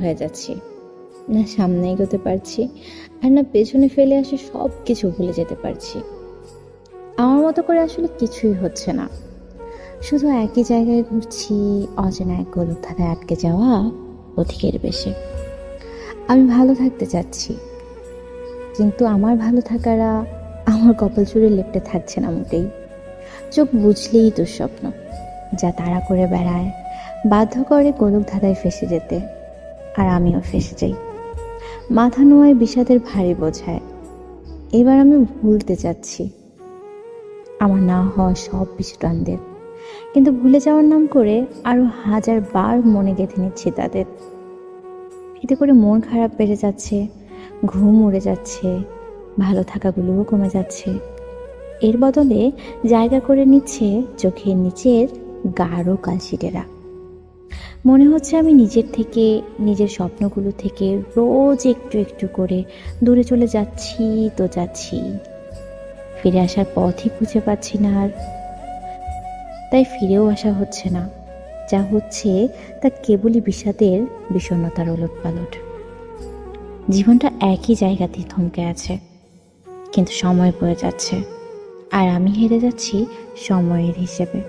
হয়ে যাচ্ছি, না সামনে এগোতে পারছি আর না পেছনে ফেলে আসে সব কিছু ভুলে যেতে পারছি। আমার মতো করে আসলে কিছুই হচ্ছে না, শুধু একই জায়গায় ঘুরছি, অচেনা এক গোলক ধাঁধায় আটকে যাওয়া অধিকের বেশি। আমি ভালো থাকতে চাচ্ছি, কিন্তু আমার ভালো থাকারা আমার কপাল চুড়ে লেপ্টে থাকছে না মোটেই। চোখ বুঝলেই দুঃস্বপ্ন যা তাড়া করে বেড়ায়, বাধ্য করে গোলক ধাঁধায় ফেসে যেতে, আর আমিও ফেসে যাই। মাথা নোয়ায় বিষাদের ভারী বোঝায়। এবার আমি ভুলতে চাচ্ছি আমার না হওয়া সব বিস্মৃতিদের, কিন্তু ভুলে যাওয়ার নাম করে আরো 1000 বার মনে গেঁথে নিচ্ছি তাদের। এতে করে মন খারাপ বেড়ে যাচ্ছে, ঘুম উড়ে যাচ্ছে, ভালো থাকাগুলোও কমে যাচ্ছে। এর বদলে জায়গা করে নিচ্ছে চোখের নিচের গাঢ় কালশিটেরা। মনে হচ্ছে আমি নিজের থেকে, নিজের স্বপ্নগুলো থেকে রোজ একটু একটু করে দূরে চলে যাচ্ছি তো যাচ্ছি, ফিরে আসার পথই খুঁজে পাচ্ছি না আর। তাই ফিরেও আসা হচ্ছে না, যা হচ্ছে তা কেবলই বিষাদের বিষণ্ণতার ওলটপালট। জীবনটা একই জায়গাতেই থমকে আছে, কিন্তু সময় বয়ে যাচ্ছে আর আমি হেরে যাচ্ছি সময়ের হিসেবে।